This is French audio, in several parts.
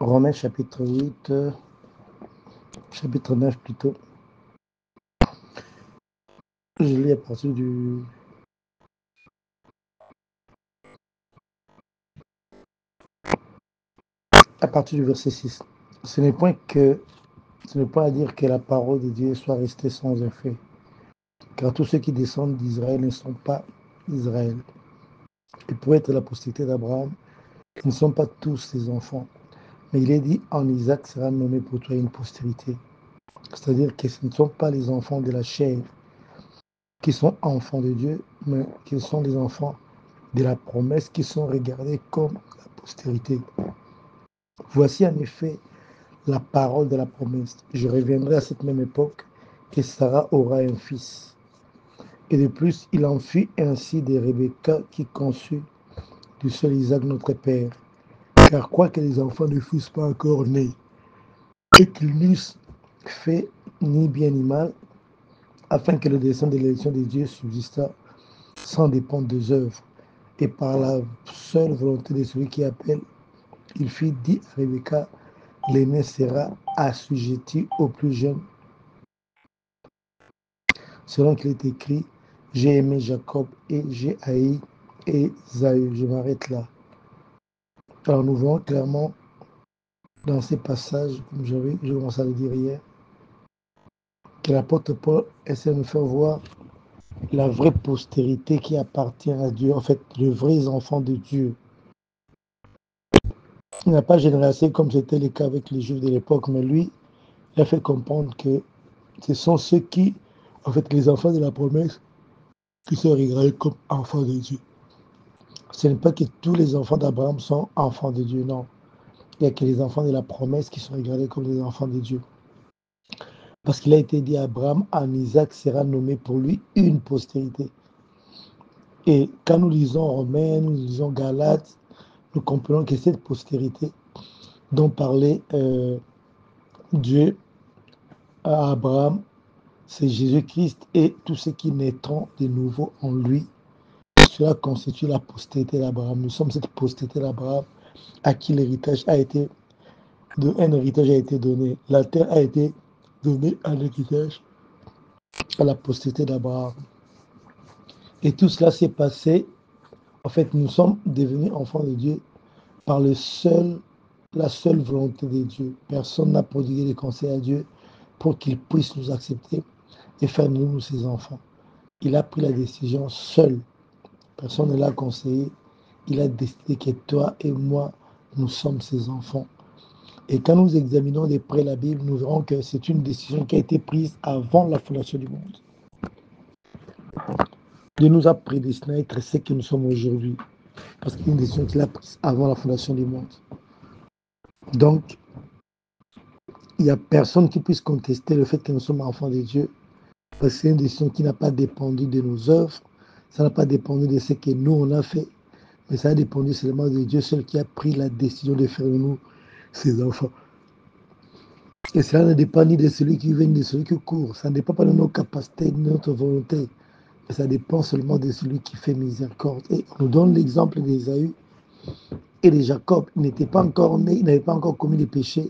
Romains chapitre 8, chapitre 9 plutôt. Je lis à partir du verset 6. Ce n'est pas à dire que la parole de Dieu soit restée sans effet, car tous ceux qui descendent d'Israël ne sont pas d'Israël. Et pour être la postérité d'Abraham, ils ne sont pas tous ses enfants. Mais il est dit, en Isaac sera nommé pour toi une postérité. C'est-à-dire que ce ne sont pas les enfants de la chair qui sont enfants de Dieu, mais qui sont les enfants de la promesse qui sont regardés comme la postérité. Voici en effet la parole de la promesse. Je reviendrai à cette même époque et Sarah aura un fils. Et de plus, il en fut ainsi de Rebecca qui conçut du seul Isaac notre père. Car quoique les enfants ne fussent pas encore nés et qu'ils n'eussent fait ni bien ni mal, afin que le dessein de l'élection de Dieu subsistât sans dépendre des œuvres, et par la seule volonté de celui qui appelle, il fit dit à Rebecca, l'aîné sera assujetti au plus jeune, selon qu'il est écrit, j'ai aimé Jacob et j'ai haï Ésaü. Je m'arrête là. Alors nous voyons clairement dans ces passages, comme je commençais à le dire hier, que l'apôtre Paul essaie de nous faire voir la vraie postérité qui appartient à Dieu, en fait, les vrais enfants de Dieu. Il n'a pas généralisé comme c'était le cas avec les Juifs de l'époque, mais lui, il a fait comprendre que ce sont ceux qui, en fait, les enfants de la promesse, qui sont regardés comme enfants de Dieu. Ce n'est pas que tous les enfants d'Abraham sont enfants de Dieu, non. Il n'y a que les enfants de la promesse qui sont regardés comme des enfants de Dieu. Parce qu'il a été dit à Abraham, en Isaac sera nommé pour lui une postérité. Et quand nous lisons Romains, nous lisons Galates, nous comprenons que cette postérité dont parlait Dieu à Abraham, c'est Jésus-Christ et tous ceux qui naîtront de nouveau en lui. Cela constitue la postérité d'Abraham. Nous sommes cette postérité d'Abraham à qui l'héritage a été un héritage a été donné. La terre a été donnée en héritage à la postérité d'Abraham. Et tout cela s'est passé. En fait, nous sommes devenus enfants de Dieu par la seule volonté de Dieu. Personne n'a prodigué des conseils à Dieu pour qu'il puisse nous accepter et faire de nous ses enfants. Il a pris la décision seul. Personne ne l'a conseillé. Il a décidé que toi et moi, nous sommes ses enfants. Et quand nous examinons de près la Bible, nous verrons que c'est une décision qui a été prise avant la fondation du monde. Dieu nous a prédestinés à être ce que nous sommes aujourd'hui. Parce qu'il y a une décision qu'il a prise avant la fondation du monde. Donc, il n'y a personne qui puisse contester le fait que nous sommes enfants de Dieu. Parce que c'est une décision qui n'a pas dépendu de nos œuvres. Ça n'a pas dépendu de ce que nous, on a fait. Mais ça a dépendu seulement de Dieu seul qui a pris la décision de faire de nous ses enfants. Et cela ne dépend ni de celui qui vient, ni de celui qui court. Ça ne dépend pas de nos capacités, de notre volonté. Mais ça dépend seulement de celui qui fait miséricorde. Et on nous donne l'exemple d'Ésaü et de Jacob. Ils n'étaient pas encore nés, ils n'avaient pas encore commis les péchés.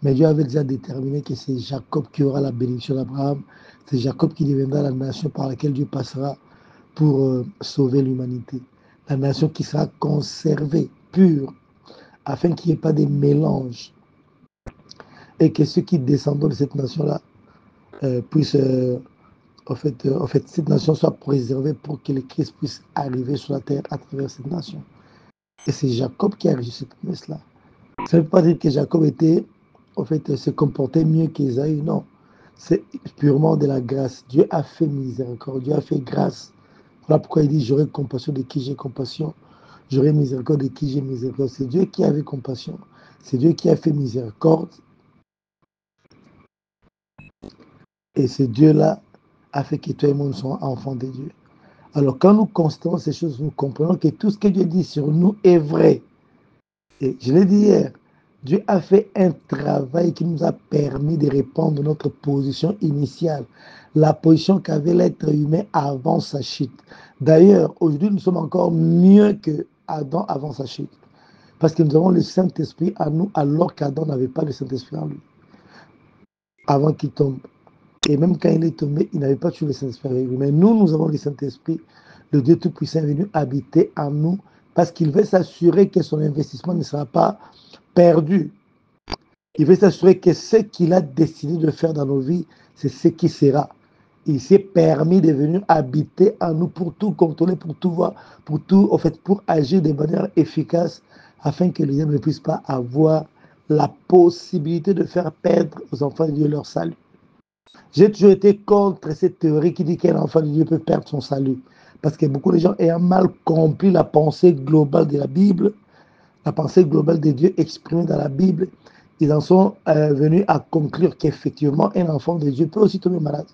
Mais Dieu avait déjà déterminé que c'est Jacob qui aura la bénédiction d'Abraham. C'est Jacob qui deviendra la nation par laquelle Dieu passera pour sauver l'humanité. La nation qui sera conservée, pure, afin qu'il n'y ait pas de mélange. Et que ceux qui descendent de cette nation-là puissent, en fait, cette nation soit préservée pour que le Christ puisse arriver sur la terre à travers cette nation. Et c'est Jacob qui a réussi cette promesse-là. Ça ne veut pas dire que Jacob était, en fait, se comportait mieux qu'Ésaü, non. C'est purement de la grâce. Dieu a fait miséricorde, Dieu a fait grâce. Voilà pourquoi il dit, j'aurai compassion de qui j'ai compassion, j'aurai miséricorde de qui j'ai miséricorde. C'est Dieu qui avait compassion, c'est Dieu qui a fait miséricorde. Et ce Dieu-là a fait que toi et moi nous soyons enfants de Dieu. Alors quand nous constatons ces choses, nous comprenons que tout ce que Dieu dit sur nous est vrai. Et je l'ai dit hier, Dieu a fait un travail qui nous a permis de répondre à notre position initiale, la position qu'avait l'être humain avant sa chute. D'ailleurs, aujourd'hui, nous sommes encore mieux que Adam avant sa chute. Parce que nous avons le Saint-Esprit à nous, alors qu'Adam n'avait pas le Saint-Esprit en lui, avant qu'il tombe. Et même quand il est tombé, il n'avait pas toujours le Saint-Esprit avec lui. Mais nous, nous avons le Saint-Esprit. Le Dieu Tout-Puissant est venu habiter en nous parce qu'il veut s'assurer que son investissement ne sera pas perdu. Il veut s'assurer que ce qu'il a décidé de faire dans nos vies, c'est ce qui sera. Il s'est permis de venir habiter en nous pour tout contrôler, pour tout voir, pour tout, en fait, pour agir de manière efficace afin que les hommes ne puissent pas avoir la possibilité de faire perdre aux enfants de Dieu leur salut. J'ai toujours été contre cette théorie qui dit qu'un enfant de Dieu peut perdre son salut. Parce que beaucoup de gens ayant mal compris la pensée globale de la Bible, la pensée globale de Dieu exprimée dans la Bible, ils en sont venus à conclure qu'effectivement, un enfant de Dieu peut aussi tomber malade.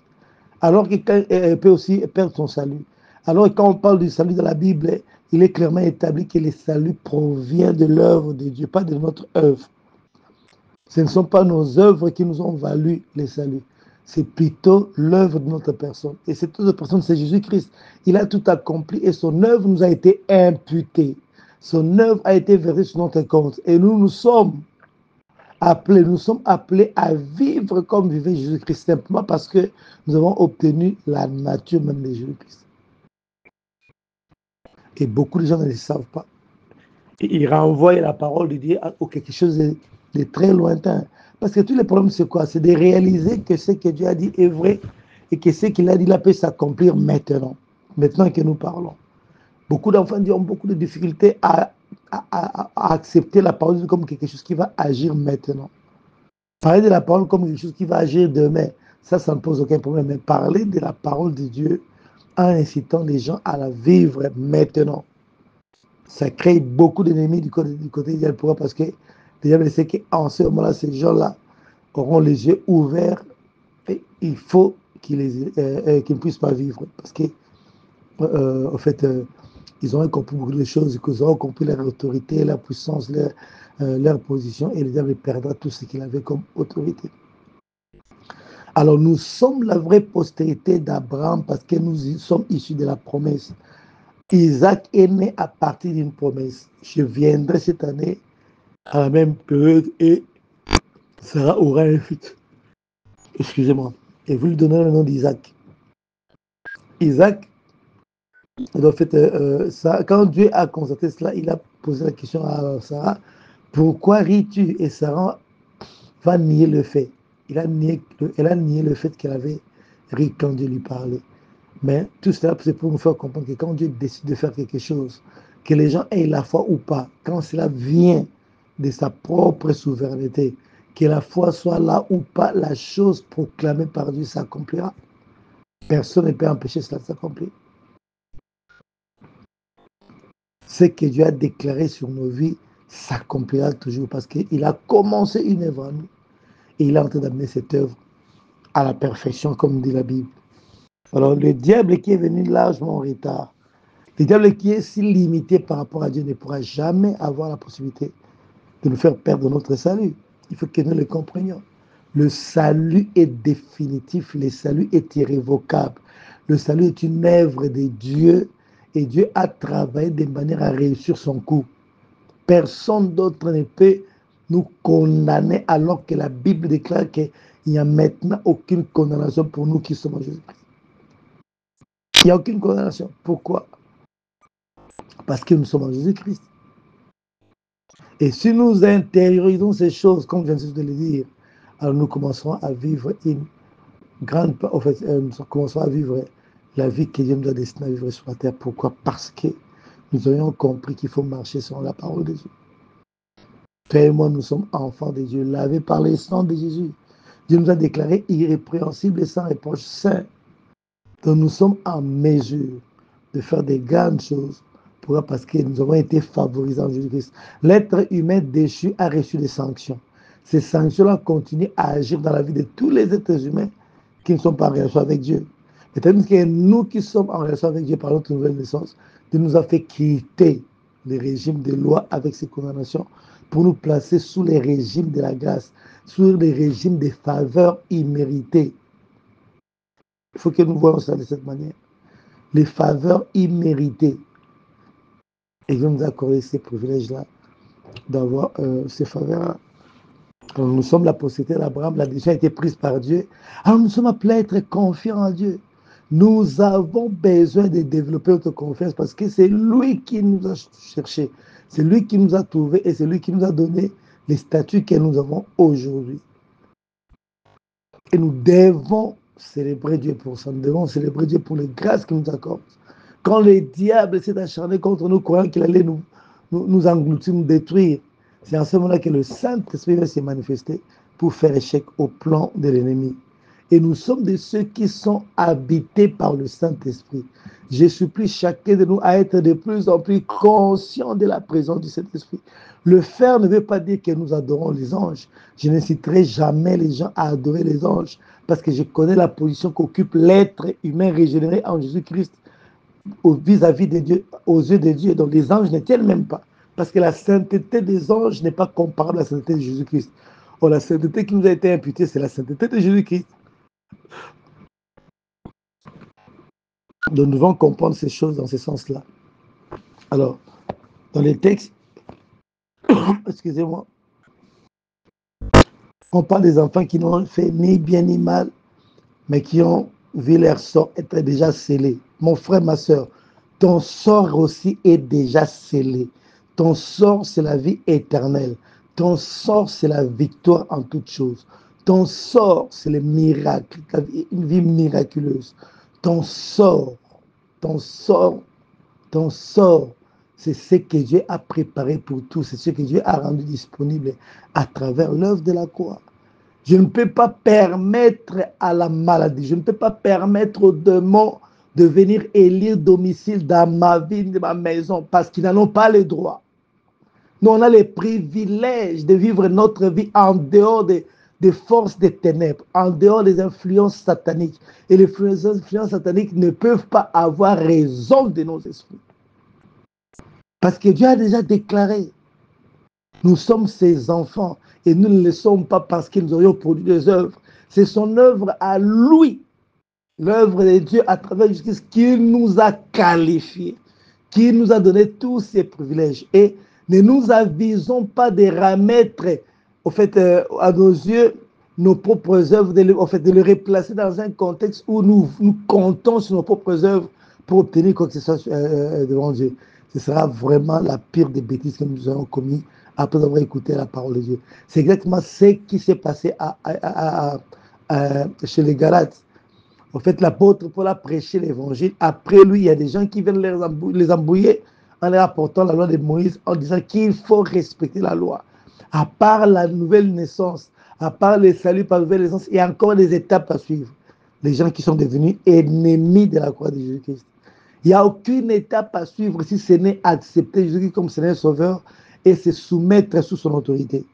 Alors qu'il peut aussi perdre son salut. Alors quand on parle du salut de la Bible, il est clairement établi que le salut provient de l'œuvre de Dieu, pas de notre œuvre. Ce ne sont pas nos œuvres qui nous ont valu le salut. C'est plutôt l'œuvre de notre personne. Et cette autre personne, c'est Jésus-Christ. Il a tout accompli et son œuvre nous a été imputée. Son œuvre a été versée sur notre compte. Et nous sommes appelés à vivre comme vivait Jésus-Christ, simplement parce que nous avons obtenu la nature même de Jésus-Christ. Et beaucoup de gens ne le savent pas. Et ils renvoient la parole de Dieu à quelque chose de très lointain. Parce que tous les problèmes, c'est quoi? C'est de réaliser que ce que Dieu a dit est vrai et que ce qu'il a dit là peut s'accomplir maintenant que nous parlons. Beaucoup d'enfants ont beaucoup de difficultés à accepter la parole de Dieu comme quelque chose qui va agir maintenant. Parler de la parole comme quelque chose qui va agir demain, ça ne pose aucun problème. Mais parler de la parole de Dieu en incitant les gens à la vivre maintenant, ça crée beaucoup d'ennemis du côté du diable. Pourquoi? Parce que le diable sait qu'en ce moment-là, ces gens-là auront les yeux ouverts et il faut qu'ils ne puissent pas vivre. Parce que, en fait, ils ont compris beaucoup de choses, ils ont compris leur autorité, leur puissance, leur position, et le diable perdra tout ce qu'il avait comme autorité. Alors nous sommes la vraie postérité d'Abraham parce que nous sommes issus de la promesse. Isaac est né à partir d'une promesse. Je viendrai cette année à la même période et Sarah aura un fils. Excusez-moi. Et vous lui donnez le nom d'Isaac. Isaac, en fait, quand Dieu a constaté cela, il a posé la question à Sarah, pourquoi ris-tu? Et Sarah va nier le fait. Elle a nié le fait qu'elle avait ri quand Dieu lui parlait. Mais tout cela, c'est pour nous faire comprendre que quand Dieu décide de faire quelque chose, que les gens aient la foi ou pas, quand cela vient de sa propre souveraineté, que la foi soit là ou pas, la chose proclamée par Dieu s'accomplira. Personne ne peut empêcher cela de s'accomplir. Ce que Dieu a déclaré sur nos vies s'accomplira toujours parce qu'il a commencé une œuvre en nous et il est en train d'amener cette œuvre à la perfection, comme dit la Bible. Alors, le diable qui est venu largement en retard, le diable qui est si limité par rapport à Dieu ne pourra jamais avoir la possibilité de nous faire perdre notre salut. Il faut que nous le comprenions. Le salut est définitif, le salut est irrévocable. Le salut est une œuvre de Dieu et Dieu a travaillé de manière à réussir son coup. Personne d'autre ne peut nous condamner alors que la Bible déclare qu'il n'y a maintenant aucune condamnation pour nous qui sommes en Jésus-Christ. Il n'y a aucune condamnation. Pourquoi? Parce que nous sommes en Jésus-Christ. Et si nous intériorisons ces choses, comme je viens de le dire, alors nous commencerons à vivre une grande... En fait, nous commencerons à vivre la vie que Dieu nous a destinée à vivre sur la terre. Pourquoi? Parce que nous aurions compris qu'il faut marcher selon la parole de Dieu. Toi et moi, nous sommes enfants de Dieu, lavés par le sang de Jésus. Dieu nous a déclarés irrépréhensibles et sans reproche, saints. Donc nous sommes en mesure de faire des grandes choses. Pourquoi? Parce que nous avons été favorisés en Jésus-Christ. L'être humain déchu a reçu des sanctions. Ces sanctions-là continuent à agir dans la vie de tous les êtres humains qui ne sont pas en relation avec Dieu. Et tandis que nous qui sommes en relation avec Dieu par notre nouvelle naissance, Dieu nous a fait quitter les régimes de loi avec ses condamnations pour nous placer sous les régimes de la grâce, sous les régimes des faveurs imméritées. Il faut que nous voyons ça de cette manière. Les faveurs imméritées. Et Dieu nous a accordé ces privilèges-là d'avoir ces faveurs-là. Alors, nous sommes la postérité d'Abraham, la décision a été prise par Dieu. Alors nous sommes appelés à être confiants en Dieu. Nous avons besoin de développer notre confiance parce que c'est lui qui nous a cherchés, c'est lui qui nous a trouvés et c'est lui qui nous a donné les statuts que nous avons aujourd'hui. Et nous devons célébrer Dieu pour ça. Nous devons célébrer Dieu pour les grâces qu'il nous accorde. Quand le diable s'est acharné contre nous, croyant qu'il allait nous engloutir, nous détruire, c'est en ce moment-là que le Saint-Esprit va se manifester pour faire échec au plan de l'ennemi. Et nous sommes de ceux qui sont habités par le Saint-Esprit. Je supplie chacun de nous à être de plus en plus conscient de la présence du Saint-Esprit. Le faire ne veut pas dire que nous adorons les anges. Je n'inciterai jamais les gens à adorer les anges parce que je connais la position qu'occupe l'être humain régénéré en Jésus-Christ vis-à-vis de Dieu, aux yeux de Dieu. Donc les anges ne tiennent même pas. Parce que la sainteté des anges n'est pas comparable à la sainteté de Jésus-Christ. Or, la sainteté qui nous a été imputée, c'est la sainteté de Jésus-Christ. Donc nous devons comprendre ces choses dans ce sens-là. Alors, dans les textes, excusez-moi, on parle des enfants qui n'ont fait ni bien ni mal, mais qui ont vu leur sort être déjà scellé. Mon frère, ma soeur, ton sort aussi est déjà scellé. Ton sort, c'est la vie éternelle. Ton sort, c'est la victoire en toutes choses. Ton sort, c'est le miracle, une vie miraculeuse. Ton sort, ton sort, ton sort, c'est ce que Dieu a préparé pour tous. C'est ce que Dieu a rendu disponible à travers l'œuvre de la croix. Je ne peux pas permettre à la maladie, je ne peux pas permettre aux démons de venir élire domicile dans ma vie, dans ma maison, parce qu'ils n'en ont pas le droit. Nous, on a le privilège de vivre notre vie en dehors des forces des ténèbres, en dehors des influences sataniques. Et les influences sataniques ne peuvent pas avoir raison de nos esprits. Parce que Dieu a déjà déclaré, nous sommes ses enfants et nous ne le sommes pas parce que nous aurions produit des œuvres. C'est son œuvre à lui, l'œuvre de Dieu à travers Jésus-Christ qui nous a qualifiés, qui nous a donné tous ces privilèges. Et ne nous avisons pas de remettre au fait, à nos yeux nos propres œuvres, de les replacer dans un contexte où nous comptons sur nos propres œuvres pour obtenir quoi que ce soit devant Dieu. Ce sera vraiment la pire des bêtises que nous avons commis après avoir écouté la parole de Dieu. C'est exactement ce qui s'est passé chez les Galates. En fait, l'apôtre Paul a prêché l'évangile. Après lui, il y a des gens qui viennent les embrouiller en leur apportant la loi de Moïse, en disant qu'il faut respecter la loi. À part la nouvelle naissance, à part le salut par nouvelle naissance, il y a encore des étapes à suivre. Les gens qui sont devenus ennemis de la croix de Jésus-Christ. Il n'y a aucune étape à suivre si ce n'est accepter Jésus-Christ comme Seigneur Sauveur et se soumettre sous son autorité.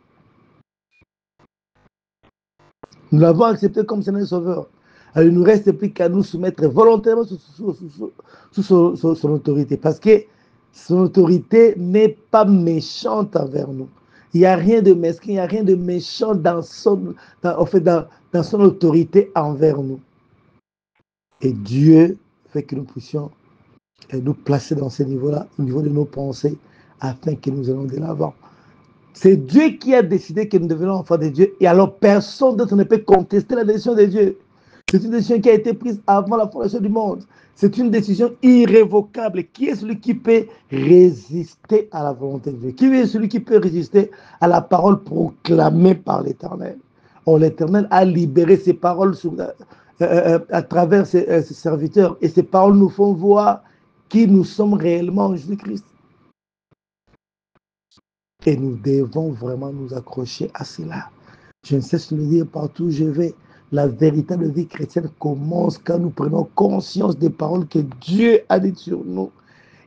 Nous l'avons accepté comme Seigneur Sauveur. Alors, il ne nous reste plus qu'à nous soumettre volontairement sous son autorité. Parce que son autorité n'est pas méchante envers nous. Il n'y a rien de mesquin, il n'y a rien de méchant dans son autorité envers nous. Et Dieu fait que nous puissions nous placer dans ce niveau-là, au niveau de nos pensées, afin que nous allons de l'avant. C'est Dieu qui a décidé que nous devenons enfants de Dieu. Et alors, personne d'autre ne peut contester la décision de Dieu. C'est une décision qui a été prise avant la fondation du monde. C'est une décision irrévocable. Qui est celui qui peut résister à la volonté de Dieu? Qui est celui qui peut résister à la parole proclamée par l'Éternel? Or, l'Éternel a libéré ses paroles à travers ses serviteurs. Et ces paroles nous font voir qui nous sommes réellement en Jésus-Christ. Et nous devons vraiment nous accrocher à cela. Je ne cesse de le dire partout où je vais. La véritable vie chrétienne commence quand nous prenons conscience des paroles que Dieu a dites sur nous.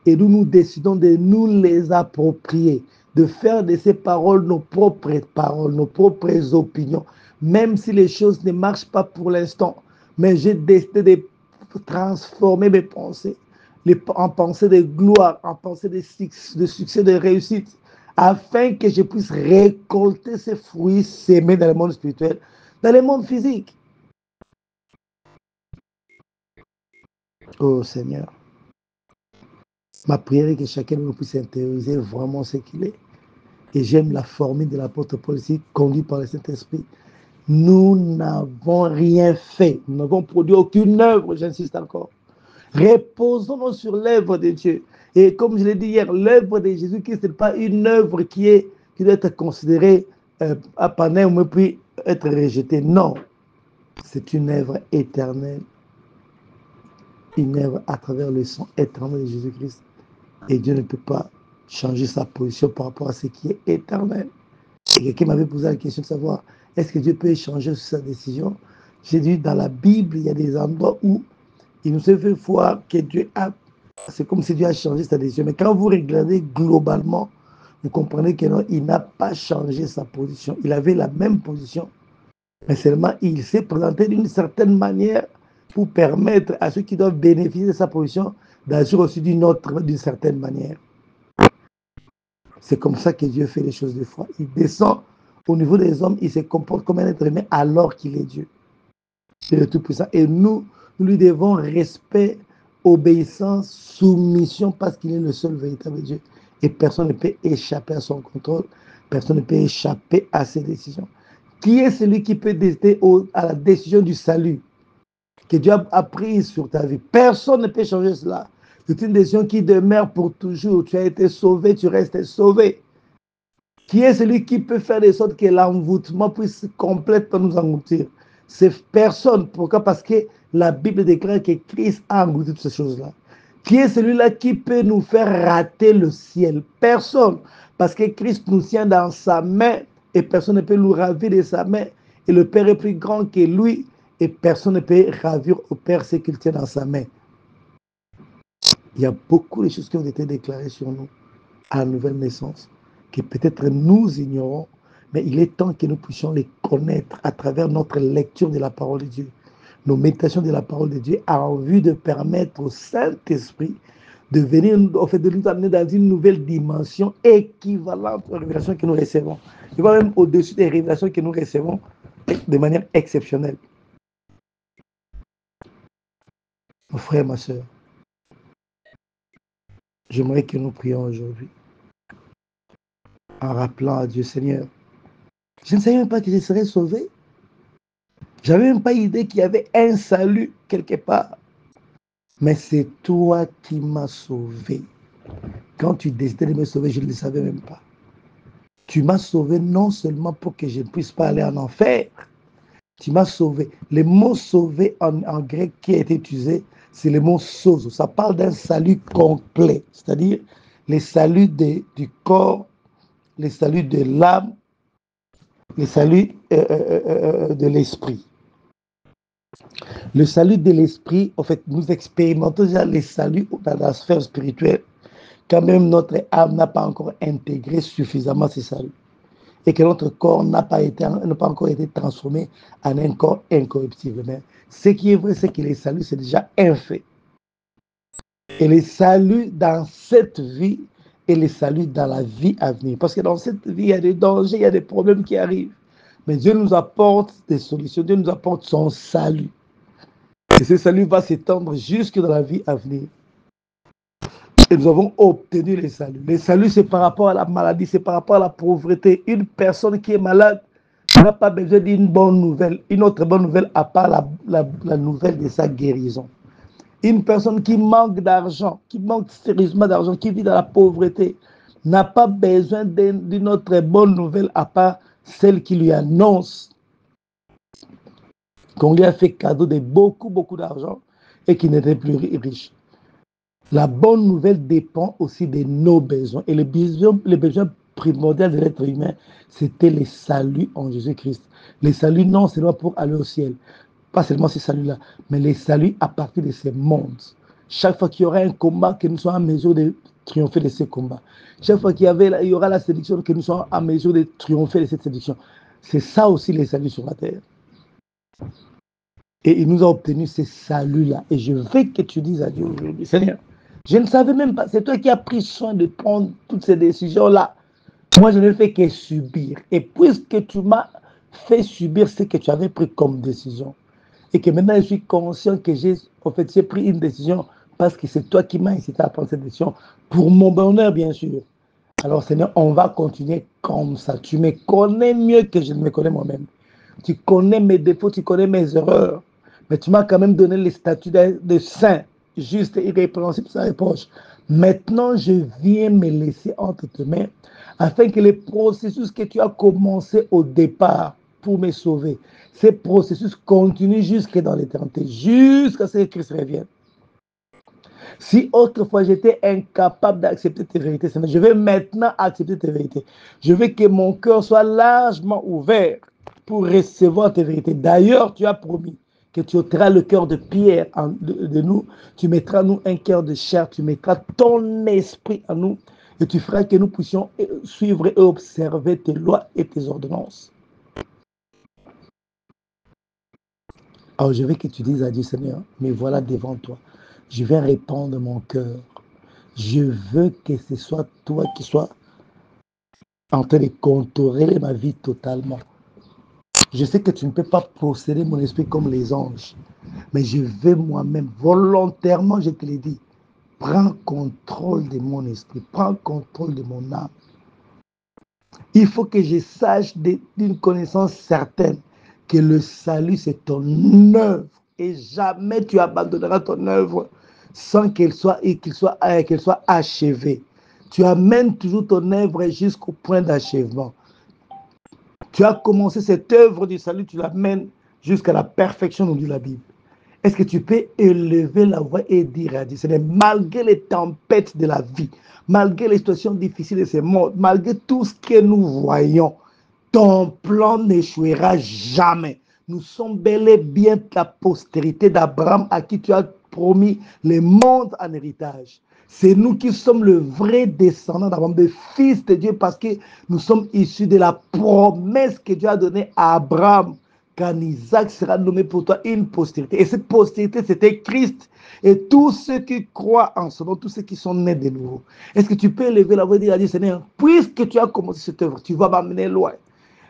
Et nous décidons de nous les approprier, de faire de ces paroles, nos propres opinions. Même si les choses ne marchent pas pour l'instant. Mais j'ai décidé de transformer mes pensées en pensées de gloire, en pensées de succès, de réussite, afin que je puisse récolter ces fruits sémés dans le monde spirituel, dans le monde physique. Oh Seigneur, ma prière est que chacun de nous puisse intérioriser vraiment ce qu'il est Et j'aime la formule de l'apôtre Paul ici, conduit par le Saint-Esprit. Nous n'avons rien fait. Nous n'avons produit aucune œuvre, j'insiste encore. Reposons-nous sur l'œuvre de Dieu. Et comme je l'ai dit hier, l'œuvre de Jésus-Christ n'est pas une œuvre qui doit être considérée à panème ou puis être rejetée. Non, c'est une œuvre éternelle. Une œuvre à travers le sang éternel de Jésus-Christ. Et Dieu ne peut pas changer sa position par rapport à ce qui est éternel. Et quelqu'un m'avait posé la question de savoir, est-ce que Dieu peut changer sa décision? J'ai dit, dans la Bible, il y a des endroits où il nous fait voir que Dieu a, c'est comme si Dieu a changé sa décision. Mais quand vous regardez globalement, vous comprenez que non, il n'a pas changé sa position. Il avait la même position, mais seulement il s'est présenté d'une certaine manière pour permettre à ceux qui doivent bénéficier de sa position d'agir aussi d'une certaine manière. C'est comme ça que Dieu fait les choses des fois. Il descend au niveau des hommes, il se comporte comme un être humain alors qu'il est Dieu. C'est le Tout-Puissant. Et nous lui devons respect, obéissance, soumission parce qu'il est le seul véritable Dieu. Et personne ne peut échapper à son contrôle, personne ne peut échapper à ses décisions. Qui est celui qui peut décider à la décision du salut que Dieu a prise sur ta vie? Personne ne peut changer cela. C'est une décision qui demeure pour toujours. Tu as été sauvé, tu restes sauvé. Qui est celui qui peut faire de sorte que l'envoûtement puisse complètement nous engloutir? C'est personne. Pourquoi? Parce que la Bible déclare que Christ a englouti toutes ces choses-là. Qui est celui-là qui peut nous faire rater le ciel? Personne. Parce que Christ nous tient dans sa main et personne ne peut nous ravir de sa main. Et le Père est plus grand que lui et personne ne peut ravir au Père ce qu'il tient dans sa main. Il y a beaucoup de choses qui ont été déclarées sur nous à la nouvelle naissance, que peut-être nous ignorons, mais il est temps que nous puissions les connaître à travers notre lecture de la parole de Dieu, nos méditations de la parole de Dieu, en vue de permettre au Saint-Esprit de venir, en fait, de nous amener dans une nouvelle dimension équivalente aux révélations que nous recevons. Et voire même au-dessus des révélations que nous recevons de manière exceptionnelle. Mon frère, ma soeur, j'aimerais que nous prions aujourd'hui en rappelant à Dieu, Seigneur, je ne savais même pas que je serais sauvé. Je n'avais même pas idée qu'il y avait un salut quelque part. Mais c'est toi qui m'as sauvé. Quand tu décidais de me sauver, je ne le savais même pas. Tu m'as sauvé non seulement pour que je ne puisse pas aller en enfer. Tu m'as sauvé. Le mot sauvé en grec qui a été utilisé, c'est le mot sozo. Ça parle d'un salut complet. C'est-à-dire le salut du corps, le salut de l'âme, le salut de l'esprit. Le salut de l'esprit, en fait, nous expérimentons déjà les saluts dans la sphère spirituelle, quand même notre âme n'a pas encore intégré suffisamment ces saluts. Et que notre corps n'a pas encore été transformé en un corps incorruptible. Mais ce qui est vrai, c'est que les saluts, c'est déjà un fait. Et les saluts dans cette vie et les saluts dans la vie à venir. Parce que dans cette vie, il y a des dangers, il y a des problèmes qui arrivent. Mais Dieu nous apporte des solutions, Dieu nous apporte son salut. Et ce salut va s'étendre jusque dans la vie à venir. Et nous avons obtenu les saluts. Les saluts, c'est par rapport à la maladie, c'est par rapport à la pauvreté. Une personne qui est malade n'a pas besoin d'une bonne nouvelle, une autre bonne nouvelle à part la nouvelle de sa guérison. Une personne qui manque d'argent, qui manque sérieusement d'argent, qui vit dans la pauvreté, n'a pas besoin d'une autre bonne nouvelle à part celle qui lui annonce qu'on lui a fait cadeau de beaucoup d'argent et qui n'était plus riche. La bonne nouvelle dépend aussi de nos besoins. Et les besoins primordiaux de l'être humain, c'était les saluts en Jésus-Christ. Les saluts non seulement pour aller au ciel, pas seulement ces saluts-là, mais les saluts à partir de ces mondes. Chaque fois qu'il y aura un combat, que nous soyons en mesure de triompher de ces combats. Chaque fois qu'il y aura la séduction, que nous soyons en mesure de triompher de cette séduction. C'est ça aussi les saluts sur la terre. Et il nous a obtenu ces saluts-là. Et je veux que tu dises à Dieu aujourd'hui, Seigneur, je ne savais même pas, c'est toi qui as pris soin de prendre toutes ces décisions-là. Moi, je ne fais que subir. Et puisque tu m'as fait subir ce que tu avais pris comme décision, et que maintenant je suis conscient que j'ai pris une décision parce que c'est toi qui m'as incité à prendre cette décision, pour mon bonheur, bien sûr. Alors, Seigneur, on va continuer comme ça. Tu me connais mieux que je ne me connais moi-même. Tu connais mes défauts, tu connais mes erreurs. Mais tu m'as quand même donné le statut de saint, juste et irrépréhensible sans reproche. Maintenant, je viens me laisser entre tes mains afin que le processus que tu as commencé au départ pour me sauver, ce processus continue jusque dans l'éternité, jusqu'à ce que Christ revienne. Si autrefois j'étais incapable d'accepter tes vérités, Seigneur, je vais maintenant accepter tes vérités. Je veux que mon cœur soit largement ouvert pour recevoir tes vérités. D'ailleurs, tu as promis que tu ôteras le cœur de pierre de nous, tu mettras en nous un cœur de chair, tu mettras ton esprit en nous et tu feras que nous puissions suivre et observer tes lois et tes ordonnances. Alors je veux que tu dises à Dieu, Seigneur, mais voilà devant toi. Je vais répandre mon cœur. Je veux que ce soit toi qui sois en train de contourer ma vie totalement. Je sais que tu ne peux pas posséder mon esprit comme les anges, mais je veux moi-même, volontairement, je te l'ai dit, prends contrôle de mon esprit, prends contrôle de mon âme. Il faut que je sache d'une connaissance certaine que le salut, c'est ton œuvre. Et jamais tu abandonneras ton œuvre sans qu'elle soit achevée. Tu amènes toujours ton œuvre jusqu'au point d'achèvement. Tu as commencé cette œuvre du salut, tu l'amènes jusqu'à la perfection, nous dit la Bible. Est-ce que tu peux élever la voix et dire à Dieu, Seigneur, malgré les tempêtes de la vie, malgré les situations difficiles de ce monde, malgré tout ce que nous voyons, ton plan n'échouera jamais. Nous sommes bel et bien la postérité d'Abraham à qui tu as promis le monde en héritage. C'est nous qui sommes le vrai descendant d'Abraham, le fils de Dieu, parce que nous sommes issus de la promesse que Dieu a donnée à Abraham, quand Isaac sera nommé pour toi une postérité. Et cette postérité, c'était Christ. Et tous ceux qui croient en son nom, tous ceux qui sont nés de nouveau. Est-ce que tu peux élever la voix et dire à Dieu, Seigneur, puisque tu as commencé cette œuvre, tu vas m'amener loin.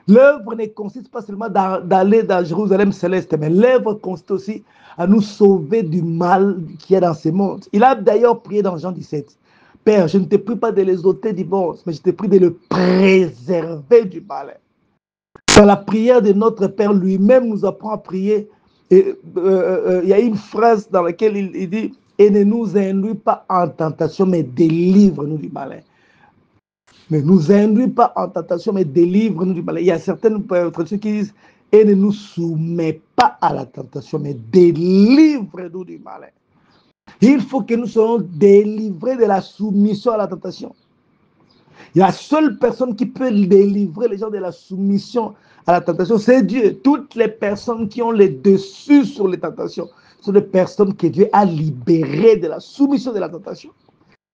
L'œuvre ne consiste pas seulement d'aller dans Jérusalem céleste, mais l'œuvre consiste aussi à nous sauver du mal qui est dans ce monde. Il a d'ailleurs prié dans Jean 17. Père, je ne te prie pas de les ôter du monde, mais je te prie de le préserver du mal. Dans la prière de notre Père lui-même nous apprend à prier. Et il y a une phrase dans laquelle il dit « Et ne nous induis pas en tentation, mais délivre-nous du malin. » Ne nous induis pas en tentation, mais délivre-nous du malin. Il y a certaines traductions qui disent « Et ne nous soumets pas à la tentation, mais délivre-nous du malin. » Il faut que nous soyons délivrés de la soumission à la tentation. La seule personne qui peut délivrer les gens de la soumission à la tentation, c'est Dieu. Toutes les personnes qui ont le dessus sur les tentations sont des personnes que Dieu a libérées de la soumission de la tentation.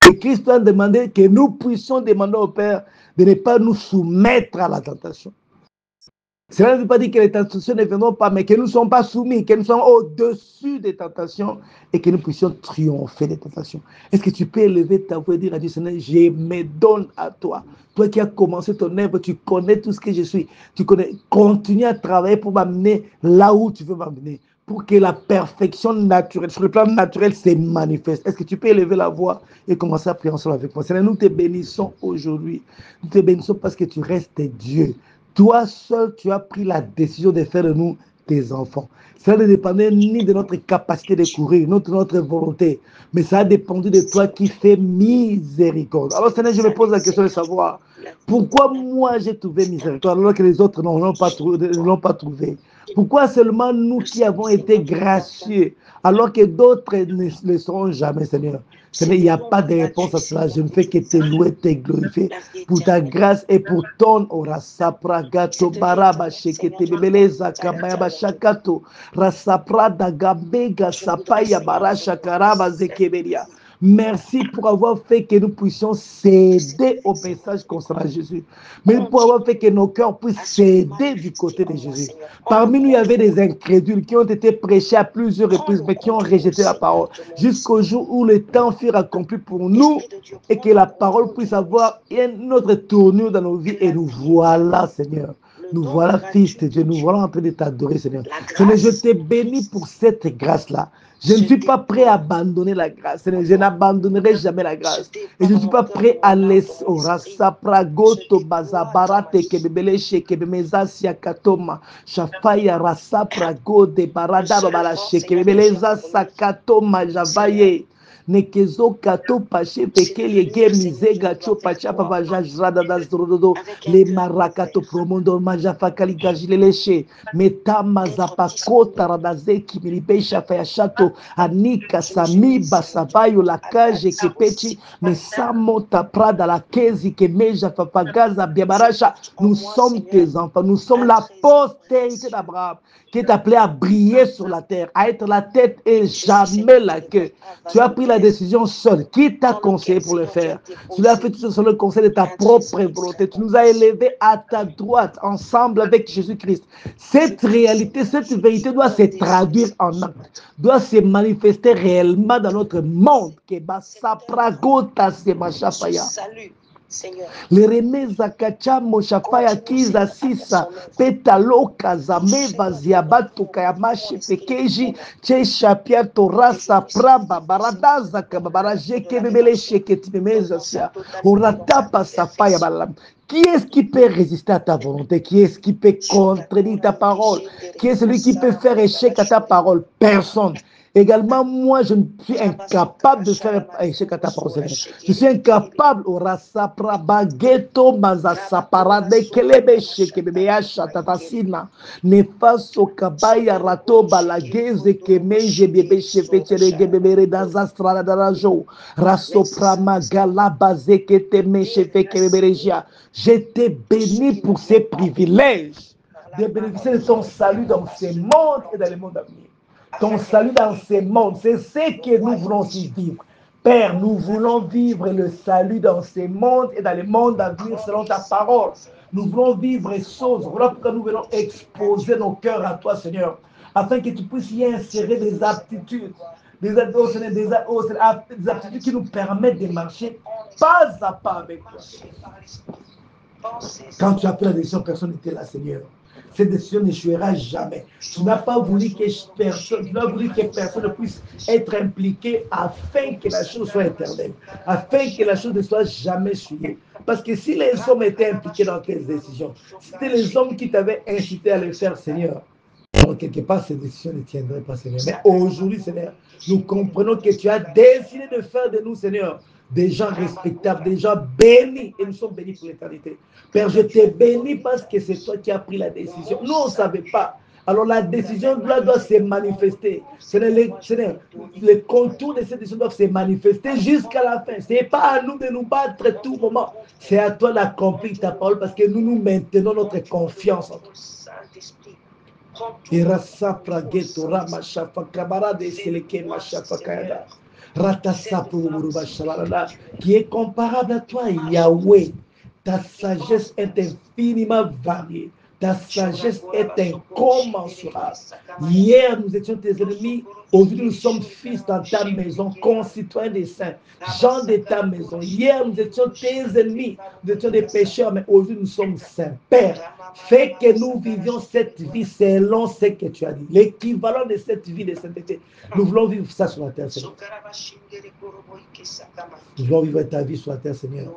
Et Christ a demandé que nous puissions demander au Père de ne pas nous soumettre à la tentation. Cela ne veut pas dire que les tentations ne viendront pas, mais que nous ne sommes pas soumis, que nous sommes au-dessus des tentations et que nous puissions triompher des tentations. Est-ce que tu peux élever ta voix et dire à Dieu, Seigneur, je me donne à toi. Toi qui as commencé ton œuvre, tu connais tout ce que je suis. Tu connais, continue à travailler pour m'amener là où tu veux m'amener. Pour que la perfection naturelle, sur le plan naturel, se manifeste. Est-ce que tu peux élever la voix et commencer à prier ensemble avec moi? Seigneur, nous te bénissons aujourd'hui. Nous te bénissons parce que tu restes Dieu. Toi seul, tu as pris la décision de faire de nous tes enfants. Ça ne dépendait ni de notre capacité de courir, ni de notre volonté, mais ça a dépendu de toi qui fais miséricorde. Alors Seigneur, je me pose la question de savoir, pourquoi moi j'ai trouvé miséricorde alors que les autres ne l'ont pas trouvé? Pourquoi seulement nous qui avons été gracieux alors que d'autres ne le seront jamais, Seigneur? Seigneur, il n'y a pas de réponse à cela. Je ne fais que te louer, te glorifier pour ta grâce et pour ton ora sapragato baraba shekete bebeleza kamaya bashakato rasapra dagabega sapaya barasha karaba zekeberia. Merci pour avoir fait que nous puissions céder au message concernant Jésus. Mais pour avoir fait que nos cœurs puissent céder du côté de Jésus. Parmi nous, il y avait des incrédules qui ont été prêchés à plusieurs reprises, mais qui ont rejeté la parole. Jusqu'au jour où le temps fut accompli pour nous et que la parole puisse avoir une autre tournure dans nos vies. Et nous voilà, Seigneur. Nous voilà, fils de Dieu, nous voilà en train de t'adorer, Seigneur. Seigneur, je te bénis pour cette grâce-là. Je ne suis pas prêt à abandonner la grâce. Seigneur, je n'abandonnerai jamais la grâce. Et je ne suis pas prêt à laisser. Rasa pragoto bazabarate kebebeleche kebemezasia katoma. Shafaya rasa pragode barada babalache kebebeleza sakatoma javaye. Nekezo kato pache pekeli ge mizega cho pacha papa jajrada das rododo le marakato promondo majafa kali gajileleche metama zapakota radazeki milipesha fayachato anika sami basabayo la cage kepechi mesamo taprada la kezi kemeja fafagaza biabaracha. Nous sommes tes enfants, nous sommes la postérité d'Abraham qui est appelé à briller sur la terre, à être la tête et jamais la queue. Tu as pris la décision seule. Qui t'a conseillé pour le faire? Tu l'as fait tout sur le conseil de ta propre volonté. Tu nous as élevés à ta droite, ensemble avec Jésus-Christ. Cette réalité, cette vérité doit se traduire en acte, doit se manifester réellement dans notre monde. Le remeza kacha moshafaya kiza sisa petaloka zameva ziabatu kayamashi pekeji chesha pia torasa praba baradaza kababaraje kebebele sheketimemeza sia uratapa safaya balam. Qui est-ce qui peut résister à ta volonté? Qui est-ce qui peut contredire ta parole? Qui est celui qui peut faire échec à ta parole? Personne. Également, moi, je suis incapable de faire échec à ta parole, Seigneur. Je suis incapable, Orasapra Bageto Mazasaparade Kelebeshe Kebebeasha Tatasina Nefaso Kabaya Rato Balageze Kemeje Bebeshe Fetere Gebebere Dazastrada Darajo Rasoprama Galabaze Ketemeshe Fekebereja. Je te bénis pour ces privilèges de bénéficier de ton salut dans ces mondes et dans les mondes à venir. Ton salut dans ces mondes, c'est ce que nous voulons aussi vivre. Père, nous voulons vivre le salut dans ces mondes et dans les mondes à venir selon ta parole. Nous voulons vivre les choses. Voilà pourquoi nous voulons exposer nos cœurs à toi, Seigneur, afin que tu puisses y insérer des aptitudes, des aptitudes qui nous permettent de marcher pas à pas avec toi. Quand tu as pris la décision, personne n'était là, Seigneur. Cette décision n'échouera jamais. Tu n'as pas voulu que personne ne puisse être impliqué afin que la chose soit éternelle, afin que la chose ne soit jamais souillée. Parce que si les hommes étaient impliqués dans tes décisions, c'était les hommes qui t'avaient incité à le faire, Seigneur. Alors, quelque part, ces décisions ne tiendraient pas, Seigneur. Mais aujourd'hui, Seigneur, nous comprenons que tu as décidé de faire de nous, Seigneur, des gens respectables, des gens bénis, et nous sommes bénis pour l'éternité. Père, je t'ai béni parce que c'est toi qui as pris la décision. Nous, on ne savait pas. Alors la décision doit se manifester. Les contours de cette décision doivent se manifester jusqu'à la fin. Ce n'est pas à nous de nous battre tout moment. C'est à toi d'accomplir ta parole parce que nous maintenons notre confiance en toi. Qui est comparable à toi, Yahweh. Ta sagesse est infiniment variée. Ta sagesse est incommensurable. Hier, nous étions tes ennemis. Aujourd'hui, nous sommes fils dans ta maison, concitoyens des saints, gens de ta maison. Hier, nous étions tes ennemis. Nous étions des pécheurs, mais aujourd'hui, nous sommes saints. Père, fais que nous vivions cette vie selon ce que tu as dit. L'équivalent de cette vie de sainteté. Nous voulons vivre ça sur la terre, Seigneur. Nous voulons vivre ta vie sur la terre, Seigneur.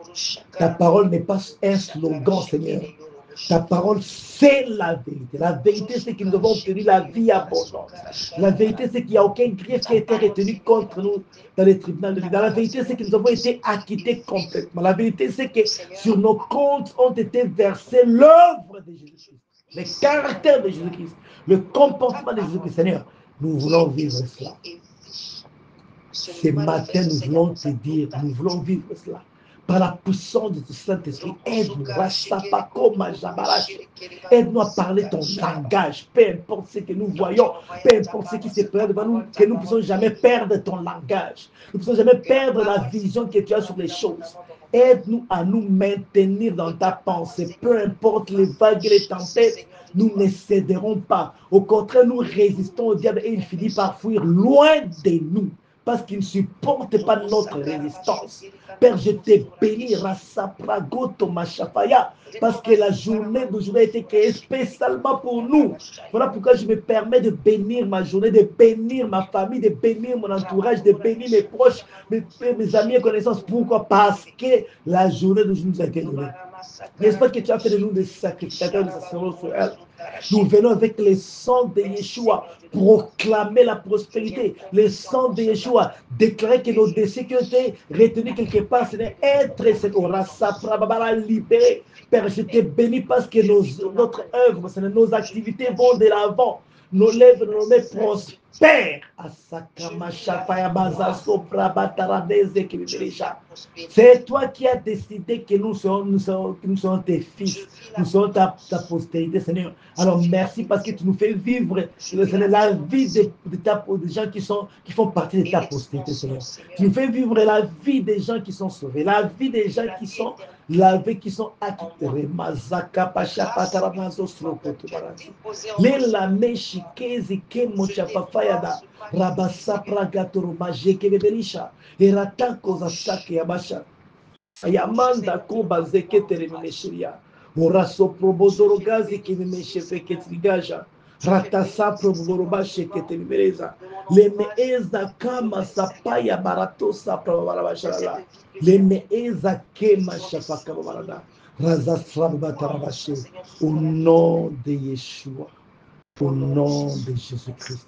Ta parole n'est pas un slogan, Seigneur. Ta parole, c'est la vérité. La vérité, c'est que nous avons obtenu la vie abondante. La vérité, c'est qu'il n'y a aucun grief qui a été retenu contre nous dans les tribunaux de vie. La vérité, c'est que nous avons été acquittés complètement. La vérité, c'est que sur nos comptes ont été versés l'œuvre de Jésus-Christ, le caractère de Jésus-Christ, le comportement de Jésus-Christ. Seigneur, nous voulons vivre cela. Ce matin, nous voulons te dire, nous voulons vivre cela. Par la puissance de ton Saint-Esprit, aide-nous, aide-nous à parler ton langage, peu importe ce que nous voyons, peu importe ce qui se passe devant nous, que nous ne puissions jamais perdre ton langage, nous ne puissions jamais perdre la vision que tu as sur les choses. Aide-nous à nous maintenir dans ta pensée, peu importe les vagues et les tempêtes, nous ne céderons pas. Au contraire, nous résistons au diable et il finit par fuir loin de nous. parce qu'ils ne supportent pas notre résistance. Père, je te bénis, Rasapragoto Machafaya, parce que la journée d'aujourd'hui a été créée spécialement pour nous. Voilà pourquoi je me permets de bénir ma journée, de bénir ma famille, de bénir mon entourage, de bénir mes proches, mes amis et connaissances. Pourquoi? Parce que la journée d'aujourd'hui nous a été donnée. N'est-ce pas que tu as fait de nous des sacrificateurs, des sacerdotes sur elle? Nous venons avec le sang de Yeshua proclamer la prospérité. Le sang de Yeshua déclarer que nos décès qui ont été retenus quelque part, c'est d'être cette aura saprababara libéré. Père, je te bénis parce que notre œuvre, nos activités vont de l'avant. Nos lèvres, nos mains prospèrent. C'est toi qui as décidé que nous serons tes fils. Nous serons ta postérité, Seigneur. Alors merci parce que tu nous fais vivre la vie des gens qui font partie de ta postérité, Seigneur. Tu nous fais vivre la vie des gens qui sont sauvés, la vie des gens qui sont lavés, qui sont acquittés. Yamanda kuba zekete remeshiria. Oraso probodorogazi ki memeshefe ketligaja. Ratasa probodoroba shekete limereza. Lemeeza kama sapaya barato sapra barabashala. Lemeeza kema shafaka barada. Razasraba tarabashe. Au nom de Yeshua. Au nom de Jésus-Christ.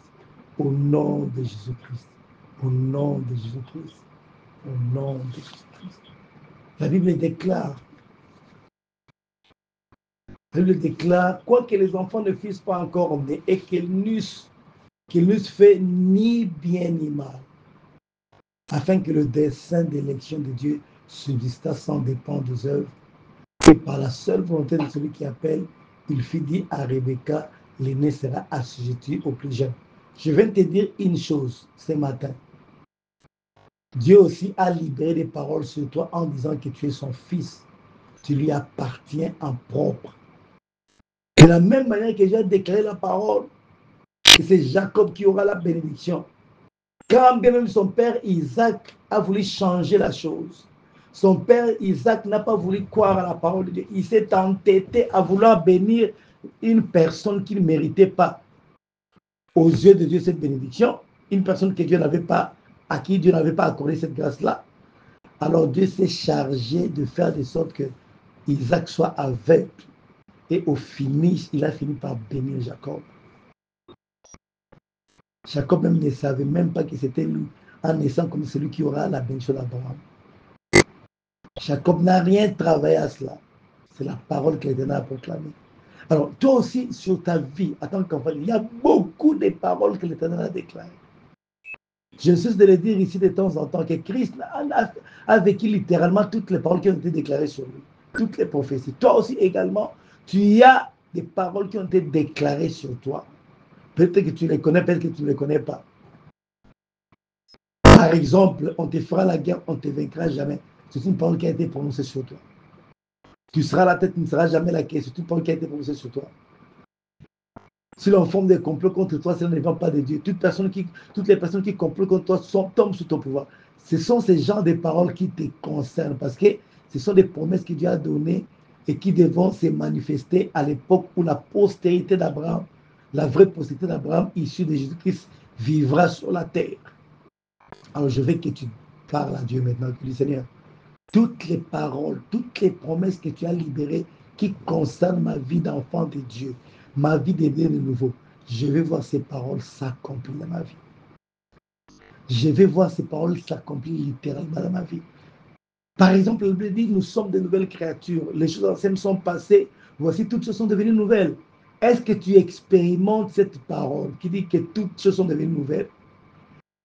Au nom de Jésus-Christ. Au nom de Jésus-Christ. Au nom de Jésus-Christ. La Bible déclare, quoi que les enfants ne fussent pas encore nés et qu'ils n'eussent fait ni bien ni mal, afin que le dessein d'élection de Dieu subsistât sans dépendre des œuvres, et par la seule volonté de celui qui appelle, il fit dire à Rebecca, l'aîné sera assujetti au plus jeune. Je viens te dire une chose ce matin. Dieu aussi a libéré des paroles sur toi en disant que tu es son fils. Tu lui appartiens en propre. De la même manière que j'ai déclaré la parole, que c'est Jacob qui aura la bénédiction. Quand bien même son père Isaac a voulu changer la chose, son père Isaac n'a pas voulu croire à la parole de Dieu. Il s'est entêté à vouloir bénir une personne qu'il ne méritait pas. Aux yeux de Dieu, cette bénédiction, une personne que Dieu n'avait pas, à qui Dieu n'avait pas accordé cette grâce-là. Alors Dieu s'est chargé de faire de sorte que Isaac soit aveugle. Et au finish, il a fini par bénir Jacob. Jacob même ne savait même pas que c'était lui, en naissant comme celui qui aura la bénédiction d'Abraham. Jacob n'a rien travaillé à cela. C'est la parole que l'Éternel a proclamée. Alors, toi aussi, sur ta vie, en tant qu'enfant, il y a beaucoup de paroles que l'Éternel a déclarées. Je suis de le dire ici de temps en temps que Christ a vécu littéralement toutes les paroles qui ont été déclarées sur lui. Toutes les prophéties. Toi aussi également, tu as des paroles qui ont été déclarées sur toi. Peut-être que tu les connais, peut-être que tu ne les connais pas. Par exemple, on te fera la guerre, on ne te vaincra jamais. C'est une parole qui a été prononcée sur toi. Tu seras la tête, tu ne seras jamais la queue. C'est une parole qui a été prononcée sur toi. Si l'on forme des complots contre toi, cela ne dépend pas de Dieu. Toutes les personnes qui complotent contre toi tombent sous ton pouvoir. Ce sont ces genres de paroles qui te concernent parce que ce sont des promesses que Dieu a données et qui devront se manifester à l'époque où la postérité d'Abraham, la vraie postérité d'Abraham, issue de Jésus-Christ, vivra sur la terre. Alors je veux que tu parles à Dieu maintenant. Tu dis, Seigneur, toutes les paroles, toutes les promesses que tu as libérées qui concernent ma vie d'enfant de Dieu, ma vie de bien de nouveau, je vais voir ces paroles s'accomplir dans ma vie. Je vais voir ces paroles s'accomplir littéralement dans ma vie. Par exemple, la Bible dit, nous sommes de nouvelles créatures. Les choses anciennes sont passées. Voici, toutes choses sont devenues nouvelles. Est-ce que tu expérimentes cette parole qui dit que toutes choses sont devenues nouvelles?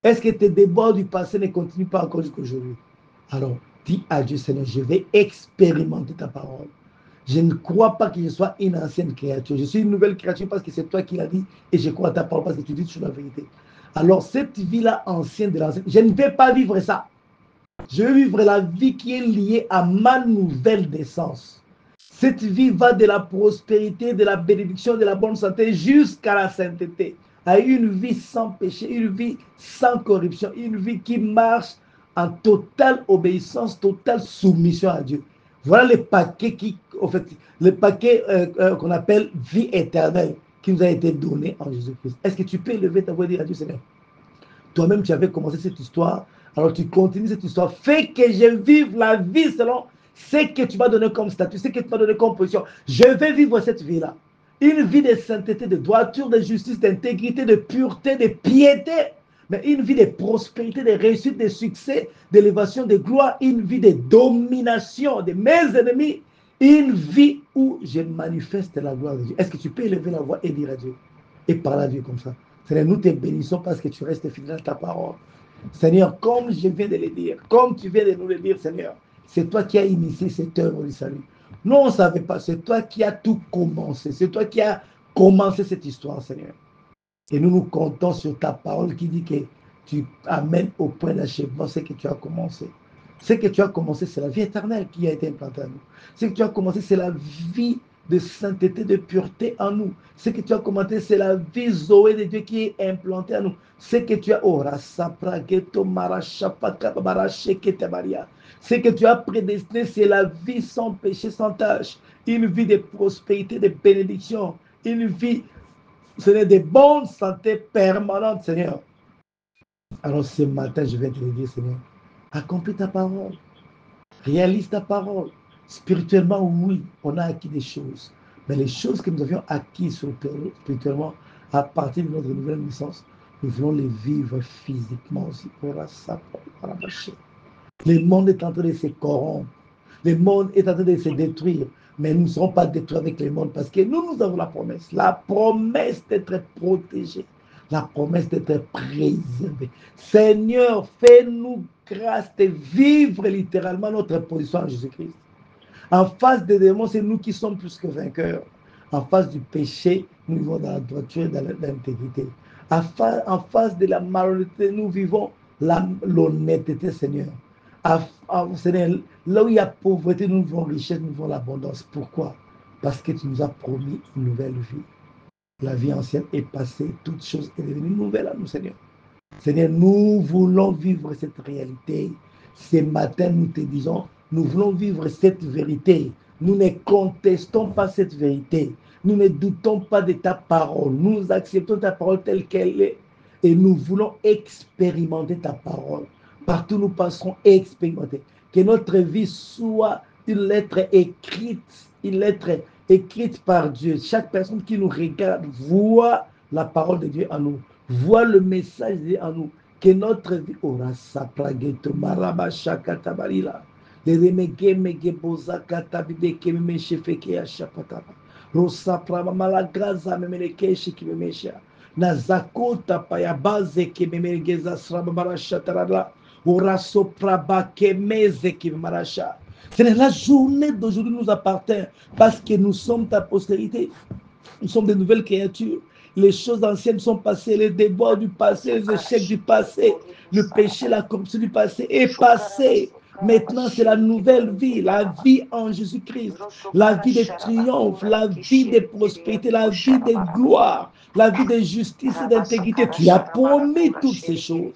Est-ce que tes déboires du passé ne continuent pas encore jusqu'à aujourd'hui? Alors, dis à Dieu, Seigneur, je vais expérimenter ta parole. Je ne crois pas que je sois une ancienne créature. Je suis une nouvelle créature parce que c'est toi qui l'as dit et je crois à ta parole parce que tu dis sur la vérité. Alors, cette vie-là ancienne de l'ancienne, je ne vais pas vivre ça. Je vais vivre la vie qui est liée à ma nouvelle naissance. Cette vie va de la prospérité, de la bénédiction, de la bonne santé jusqu'à la sainteté. à une vie sans péché, une vie sans corruption, une vie qui marche en totale obéissance, totale soumission à Dieu. Voilà le paquet le paquet qu'on appelle vie éternelle qui nous a été donné en Jésus-Christ. Est-ce que tu peux lever ta voix et dire à Dieu, Seigneur, toi-même tu avais commencé cette histoire, alors tu continues cette histoire, fais que je vive la vie selon ce que tu m'as donné comme statut, ce que tu m'as donné comme position. Je vais vivre cette vie-là. Une vie de sainteté, de droiture, de justice, d'intégrité, de pureté, de piété, mais une vie de prospérité, de réussite, de succès, d'élévation, de gloire, une vie de domination de mes ennemis, une vie où je manifeste la gloire de Dieu. Est-ce que tu peux élever la voix et dire à Dieu et parler à Dieu comme ça? Seigneur, nous te bénissons parce que tu restes fidèle à ta parole. Seigneur, comme je viens de le dire, comme tu viens de nous le dire, Seigneur, c'est toi qui as initié cette œuvre du salut. Nous, on ne savait pas, c'est toi qui as tout commencé, c'est toi qui as commencé cette histoire, Seigneur. Et nous comptons sur ta parole qui dit que tu amènes au point d'achèvement ce que tu as commencé. Ce que tu as commencé, c'est la vie éternelle qui a été implantée en nous. Ce que tu as commencé, c'est la vie de sainteté, de pureté en nous. Ce que tu as commencé, c'est la vie Zoé de Dieu qui est implantée en nous. Ce que tu as ce que tu as prédestiné, c'est la vie sans péché, sans tâche. Une vie de prospérité, de bénédiction. Une vie, ce n'est de bonne santé permanente, Seigneur. Alors ce matin, je vais te le dire, Seigneur, accomplis ta parole. Réalise ta parole. Spirituellement, oui, on a acquis des choses. Mais les choses que nous avions acquises spirituellement à partir de notre nouvelle naissance, nous voulons les vivre physiquement aussi. Le monde est en train de se corrompre. Le monde est en train de se détruire. Mais nous ne serons pas détruits avec le monde parce que nous avons la promesse. La promesse d'être protégés. La promesse d'être préservés. Seigneur, fais-nous grâce de vivre littéralement notre position en Jésus-Christ. En face des démons, c'est nous qui sommes plus que vainqueurs. En face du péché, nous vivons dans la droiture et dans l'intégrité. En face de la malhonnêteté, nous vivons l'honnêteté, Seigneur. Seigneur, là où il y a pauvreté, nous vivons richesse, nous vivons l'abondance. Pourquoi? Parce que tu nous as promis une nouvelle vie. La vie ancienne est passée, toute chose est devenue nouvelle à nous, Seigneur. Seigneur, nous voulons vivre cette réalité. Ce matin, nous te disons, nous voulons vivre cette vérité. Nous ne contestons pas cette vérité. Nous ne doutons pas de ta parole. Nous acceptons ta parole telle qu'elle est. Et nous voulons expérimenter ta parole. Partout nous passerons expérimenter. Que notre vie soit une lettre écrite par Dieu. Chaque personne qui nous regarde voit la parole de Dieu en nous. Voit le message de Dieu en nous. Que notre vie aura sa plaguette. Maraba shakatabarila. Les remege mege boza katabide ke me chefeke ya chapataba. Rosa prama malagraza memeleke shiki memesha. Nazakota paya baze ke memelgeza sraba barasha tarada. Ora sopraba ke meze ke maracha. La journée d'aujourd'hui nous appartient parce que nous sommes ta postérité. Nous sommes de nouvelles créatures. Les choses anciennes sont passées, les déboires du passé, les échecs du passé, le péché, la corruption du passé est passé. Maintenant, c'est la nouvelle vie, la vie en Jésus-Christ, la vie de triomphe, la vie de prospérité, la vie de gloire, la vie de justice et d'intégrité. Tu as promis toutes ces choses.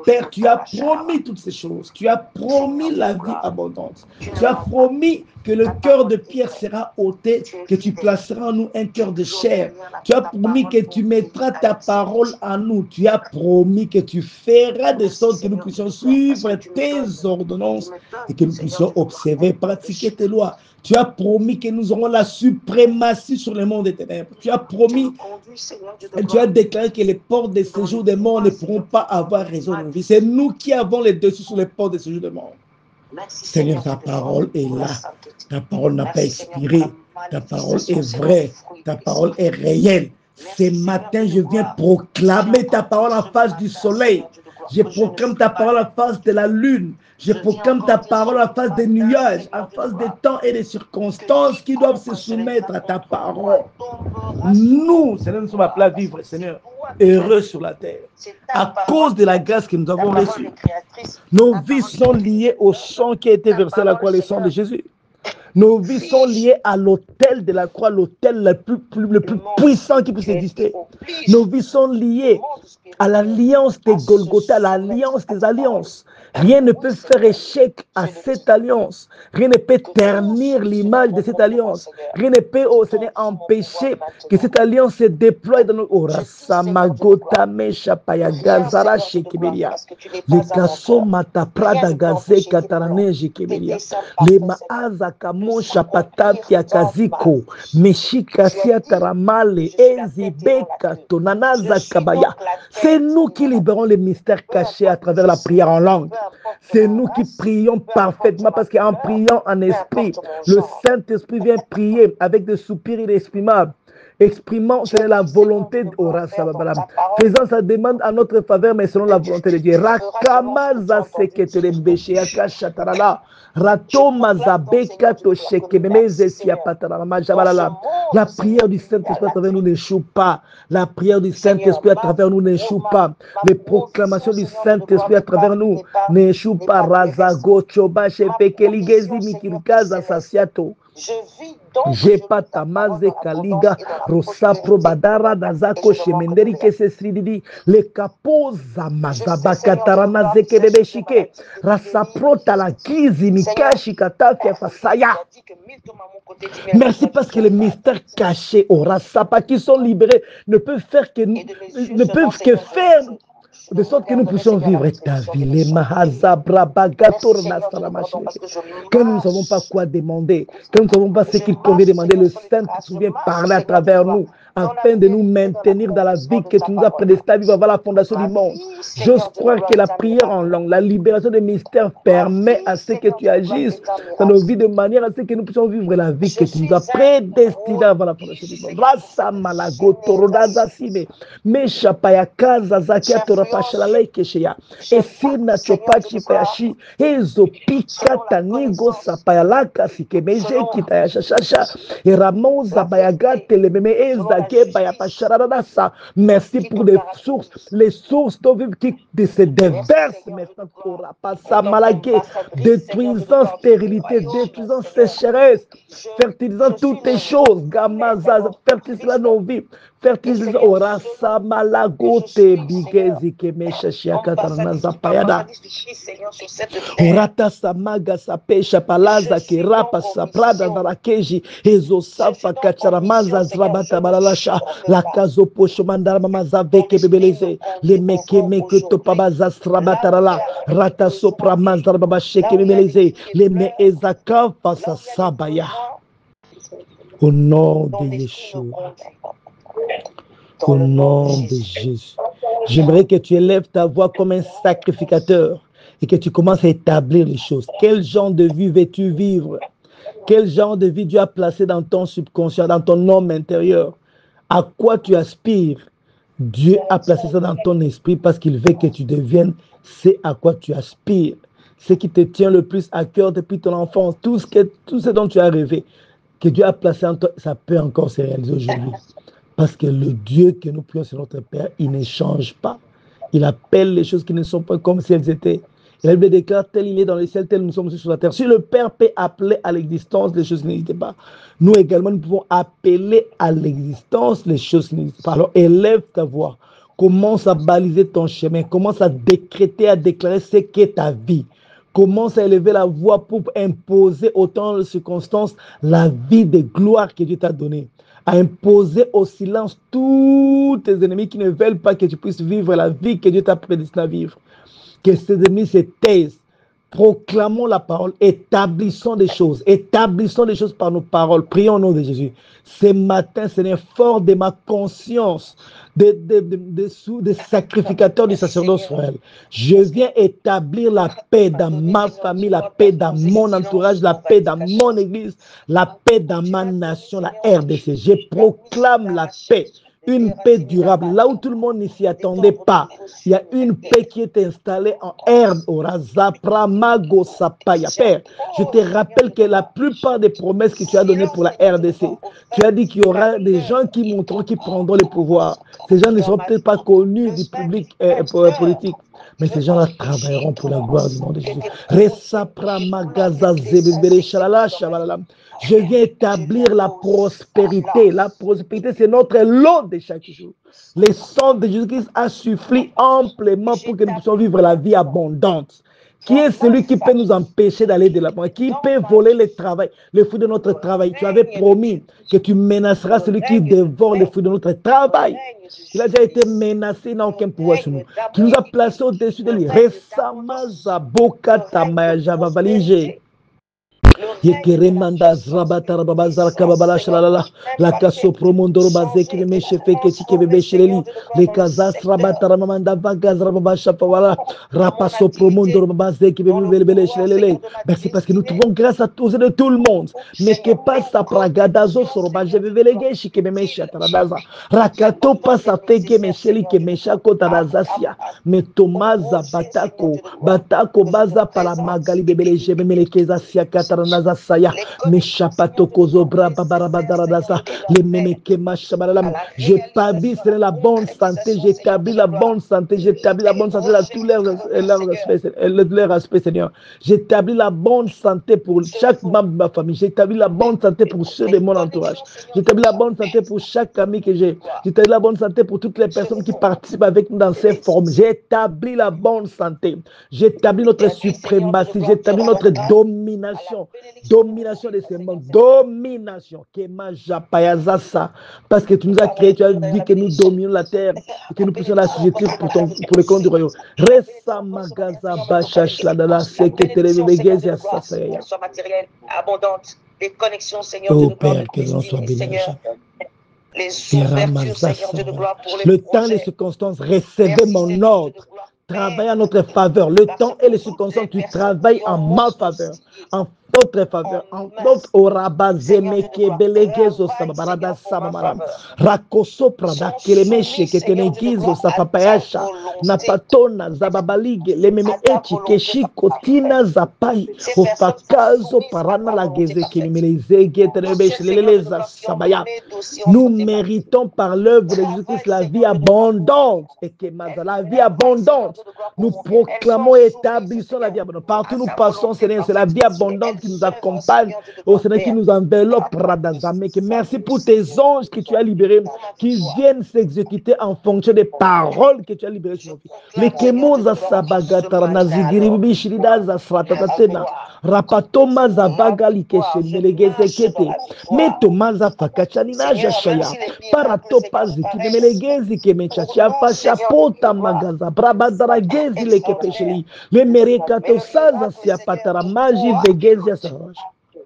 Père, tu as promis toutes ces choses. Tu as promis la vie abondante. Tu as promis que le cœur de pierre sera ôté, que tu placeras en nous un cœur de chair. Tu as promis que tu mettras ta parole en nous. Tu as promis que tu feras de sorte que nous puissions suivre tes ordonnances et que nous puissions observer, pratiquer tes lois. Tu as promis que nous aurons la suprématie sur le monde des ténèbres. Tu as promis et tu as déclaré que les portes de séjour des morts ne pourront pas avoir raison de nos vies. C'est nous qui avons les dessus sur les portes de séjour des morts. Seigneur, ta parole est là. Ta parole n'a pas expiré. Ta parole est vraie. Ta parole est réelle. Ce matin, je viens proclamer ta parole en face du soleil. Je proclame ta parole en face de la lune. Je proclame ta parole en face des nuages, en face des temps et des circonstances qui doivent se soumettre à ta parole. Nous, Seigneur, nous sommes appelés à vivre, Seigneur, heureux sur la terre. À cause de la grâce que nous avons reçue, nos vies sont liées au sang qui a été versé à la croix, le sang de Jésus. Nos vies sont liées à l'autel de la croix, l'autel le plus puissant qui puisse exister. Nos vies sont liées à l'alliance des Golgotha, à l'alliance des alliances. Rien ne peut faire échec à cette alliance. Rien ne peut ternir l'image de cette alliance. Rien ne peut, oh Seigneur, empêcher que cette alliance se déploie dans nos ora samagota meshapaya gazara shekiberia. Les kaso mata prada gaze katarane shekiberia. Les maaza kamo shapatatia kaziko meshikasia taramale ezibeka tonanaza kabaya. C'est nous qui libérons les mystères cachés à travers la prière en langue. C'est nous qui prions parfaitement parce qu'en priant en esprit, le Saint-Esprit vient prier avec des soupirs inexprimables. Exprimant selon la volonté de faisant sa demande à notre faveur, mais selon la volonté de Dieu. La prière du Saint-Esprit à travers nous n'échoue pas. La prière du Saint-Esprit à travers nous n'échoue pas. Les proclamations du Saint-Esprit à travers nous n'échouent pas. Razago, Choba, Shepekeligezi, Mikirikaza, Sasiato. J'ai pas tamaze kaliga rosa probadara dazako shemenderi kese srididi le kapoza mazabaka tarana zeke bebeshike rasa prota la kizi mikashi katafia fasaya. Merci parce que les mystères cachés au rasapa qui sont libérés ne peuvent faire que faire de sorte que nous puissions vivre ta vie. Quand nous ne savons pas quoi demander, quand nous ne savons pas ce qu'il convient demander, le Saint-Esprit vient parler à travers nous afin de nous maintenir dans la vie que tu nous as prédestinée à vivre avant la fondation du monde. J'ose croire que la prière en langue, la libération des mystères permet à ce que tu agisses dans nos vies de manière à ce que nous puissions vivre la vie que tu nous as prédestinée avant la fondation du monde. Rasa malago torodaza sime meshapaya kaza zakia torapashalalai kesheya esina chopachi payashi ezo pika tanigo sapayalaka sikemeje kitaya shashasha eramoza bayaga telememe eza. Merci pour les sources d'eau vive qui se déversent maintenant pour la passe malagué, détruisant stérilité, détruisant sécheresse, fertilisant toutes les choses, gamaza, fertilisant nos vies, fertilisant orasa malagote bigezi kemesha shiakatana zapayada. Orata samaga sapesha palaza kirapa saprada narakeji ezosafa kacharamaza zrabata balala. La caso pocho mandara mamaza veke bebeleze le meke meke topabaza strabatarala rata sopra manzara baba sheke bebeleze le me ezaka face sabaya. Au nom de Yeshua, au nom de Jésus, j'aimerais que tu élèves ta voix comme un sacrificateur et que tu commences à établir les choses. Quel genre de vie veux-tu vivre? Quel genre de vie Dieu a placé dans ton subconscient, dans ton homme intérieur? À quoi tu aspires? Dieu a placé ça dans ton esprit parce qu'il veut que tu deviennes ce à quoi tu aspires. Ce qui te tient le plus à cœur depuis ton enfance, tout ce dont tu as rêvé, que Dieu a placé en toi, ça peut encore se réaliser aujourd'hui. Parce que le Dieu que nous prions, c'est notre Père, il ne change pas. Il appelle les choses qui ne sont pas comme si elles étaient. Et la Bible déclare, tel il est dans les ciels, tel nous sommes sur la terre. Si le Père peut appeler à l'existence les choses qui n'existaient pas, nous également, nous pouvons appeler à l'existence les choses qui n'existent pas. Alors, élève ta voix. Commence à baliser ton chemin. Commence à décréter, à déclarer ce qu'est ta vie. Commence à élever la voix pour imposer autant de circonstances la vie de gloire que Dieu t'a donnée. À imposer au silence tous tes ennemis qui ne veulent pas que tu puisses vivre la vie que Dieu t'a prédestiné à vivre. Que ces ennemis se taisent. Proclamons la parole, établissons des choses par nos paroles. Prions au nom de Jésus. Ce matin, Seigneur, fort de ma conscience des sacrificateurs du sacerdoce royal, je viens établir la paix dans ma famille, la paix dans mon entourage, la paix dans mon église, la paix dans ma nation, la RDC. Je proclame la paix. Une paix durable, là où tout le monde ne s'y attendait pas. Il y a une paix qui est installée en herbe, au Razapra Mago Sapaya. Père, je te rappelle que la plupart des promesses que tu as données pour la RDC, tu as dit qu'il y aura des gens qui monteront, qui prendront le pouvoir. Ces gens ne seront peut-être pas connus du public politique. Mais ces gens-là travailleront pour la gloire du nom de Jésus. Je viens établir la prospérité. La prospérité, c'est notre lot de chaque jour. Le sang de Jésus-Christ a suffi amplement pour que nous puissions vivre la vie abondante. Qui est celui qui peut nous empêcher d'aller de l'avant? Qui peut voler le travail, le fruit de notre travail? Tu avais promis que tu menaceras celui qui dévore le fruit de notre travail. Il a déjà été menacé, il n'a aucun pouvoir sur nous. Tu nous as placés au-dessus de lui. Récemment, Zaboka Tamaya Javabalige. Yekeremanda Zrabata Rababazar Kababala Shalala, la Casso Promondoro Bazeki, le Mechefe Ketike Bebe Sheleli, les Kazas Rabata Ramanda Vagaz Rababasha Pawala, Rapasso Promondoro Bazeki Bebe Shelele. C'est parce que nous trouvons grâce à tous et de tout le monde. Mais que passe à Pragadazo Sorobaje Vevelege, Shike Memesha Taradaza, Rakato passe à Teke Mesheli Kemeshako Tarazasia, mais Thomas Batako, Batako Baza Palamagali Bebeleje Memelekeza Siakata. J'établis la bonne santé, j'établis la bonne santé, j'établis la bonne santé dans tous leurs aspects, Seigneur. J'établis la bonne santé pour chaque membre de ma famille, j'établis la bonne santé pour ceux de mon entourage, j'établis la bonne santé pour chaque ami que j'ai, j'établis la bonne santé pour toutes les personnes qui participent avec nous dans ces formes. J'établis la bonne santé, j'établis notre suprématie, j'établis notre domination. Domination de ces mondes, domination. Parce que tu nous as créé, tu as dit que nous dominions la terre et que nous puissions la assujettir pour le compte du royaume. Resta magaza bachash la dala secrétaire de soit matérielle, abondante, des connexions, Seigneur, oh Père, que l'on soit béni. Les ouvertures, Seigneur, de gloire pour les le temps et les circonstances, recevez mon ordre. Travaille en notre faveur. Le temps et les circonstances, tu travailles en ma faveur, en votre faveur, en notre orabazemeke belegezo sababarada sabamara rakoso prada kelemeshe ketenegizo sapapayasha napatona zababalige lememe echi keshiko tina zapai ofakazo parana la geze kelimeleze getenebesh leleza sabaya. Nous méritons par l'œuvre de Jésus-Christ la vie abondante et que la vie abondante. Nous proclamons et établissons la vie abondante. Partout nous passons, Seigneur, c'est la vie abondante qui nous accompagne, au Seigneur, qui nous enveloppe. Merci pour tes anges que tu as libérés, qui viennent s'exécuter en fonction des paroles que tu as libérées sur nos vies. Les kemoza sabagatara nazigiri bishirida za sratatena rapatoma za bagali keshe melegezekete metomaza fakachani na jashaya paratopa ziki melegezi kemechacha pasha pota magaza brabadara gezi lekepesheli le merekato saza siapatara maji vegezi ya saraj.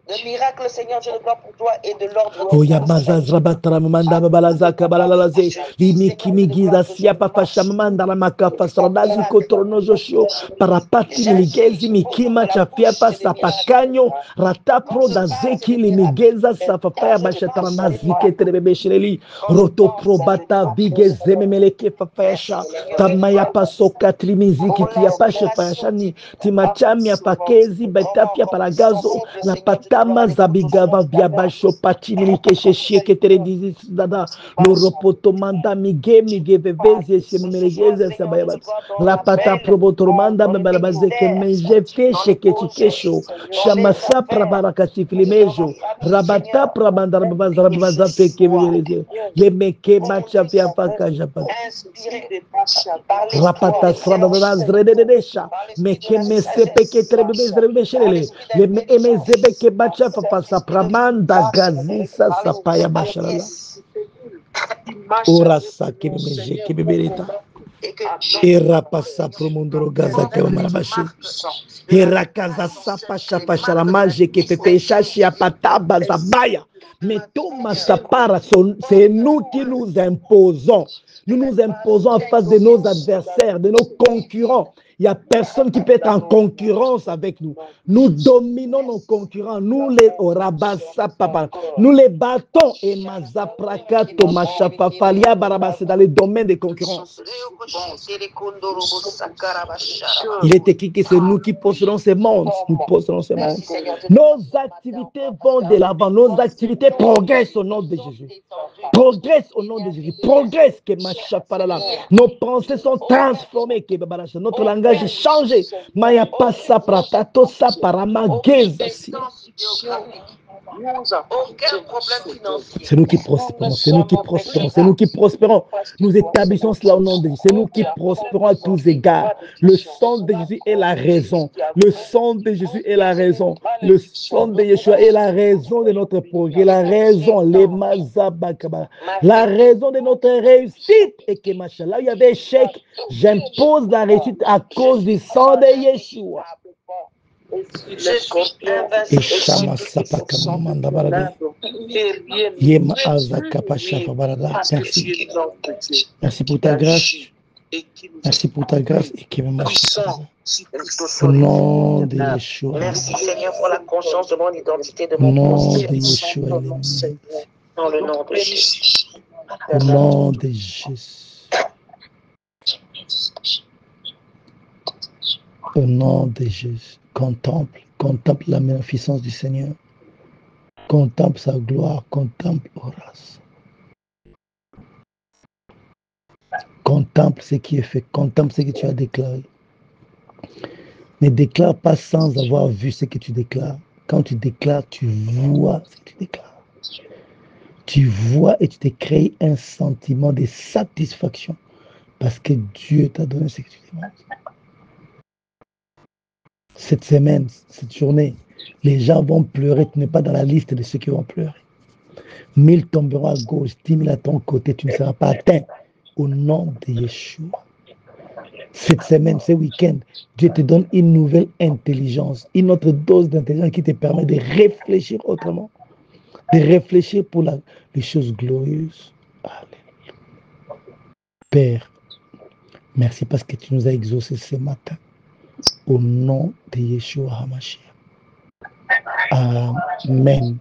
De miracles, Seigneur, je le vois pour toi et de l'ordre. Oh ya mazaz rabatara manda babalaza kabalalaze limiki migiza siapa fasha manda la makafa saradazi kotrono joshio parapati ligezi mikima chafia pasa pakanyo ratapro da zeki limigeza safafaya bashatara nazike terebebe shireli roto probata vigeze memeleke fafayasha tamaya paso katri miziki tia pashe fayashani timachami apakezi betafia paragazo la pata Mazabigava Viabasho Patini Keshe Keteredizi Dada Loropoto Manda Mige Veveze Semeregeze Sabayabat La Pata Probotormanda Mebalabaze Kemeje Feshe Ketikesho Shamasa Prabarakati Filimejo Rabata Prabandara Bazabaza Feke Yemeke Macha Fiafaka Japan Rapata Srabaz Redesha Mekeme Sepeke Trebezrebeshele Yeme Emezebeke Pasa pramanda gazisa sapaya bashalala ora sakimeje kibeberita era pasa promondoro gaza kemarabashi era kaza sapa chapa charamaje que fait chachi apataba zabaya mais Thomas sapara c'est nous qui nous imposons en face de nos adversaires, de nos concurrents. Il n'y a personne qui peut être en concurrence avec nous. Nous dominons nos concurrents. Nous les Orabasa Papa. Nous les battons. Et Mazapraka Tomachapafalia Baraba, c'est dans les domaines des concurrences. Il est écrit que c'est nous qui possédons ces mondes. Nous possédons ces mondes. Nos activités vont de l'avant. Nos activités progressent au nom de Jésus. Progressent au nom de Jésus. Progressent. Nos pensées sont transformées. Notre langage est changé. Maya passa pratato saparama gezasi. Aucun problème financier. C'est nous qui prospérons, c'est nous qui prospérons, c'est nous qui prospérons. Nous établissons cela au nom de Jésus. C'est nous qui prospérons à tous égards. Le sang de Jésus est la raison. Le sang de Jésus est la raison. Le sang de Yeshua est la raison de notre progrès. La raison, les mazabakaba. La raison de notre réussite. Et que machin, là où il y avait échec, j'impose la réussite à cause du sang de Yeshua. Je suis Merci. Merci pour ta grâce. Merci pour ta grâce et qui me marche. Au nom de Yeshua. Merci Seigneur pour la conscience de mon identité, de Au mon nom de processus. Yeshua. Dans le nom de Jésus. Au nom de Jésus. Au nom de Jésus. Contemple la magnificence du Seigneur. Contemple sa gloire. Contemple Horace. Contemple ce qui est fait. Contemple ce que tu as déclaré. Ne déclare pas sans avoir vu ce que tu déclares. Quand tu déclares, tu vois ce que tu déclares. Tu vois et tu te crées un sentiment de satisfaction parce que Dieu t'a donné ce que tu demandes. Cette semaine, cette journée, les gens vont pleurer. Tu n'es pas dans la liste de ceux qui vont pleurer. 1000 tomberont à gauche, 10 000 à ton côté. Tu ne seras pas atteint au nom de Yeshua. Cette semaine, ce week-end, Dieu te donne une nouvelle intelligence, une autre dose d'intelligence qui te permet de réfléchir autrement, de réfléchir pour les choses glorieuses. Alléluia. Père, merci parce que tu nous as exaucés ce matin. Au nom de Yeshua HaMashiach. Amen.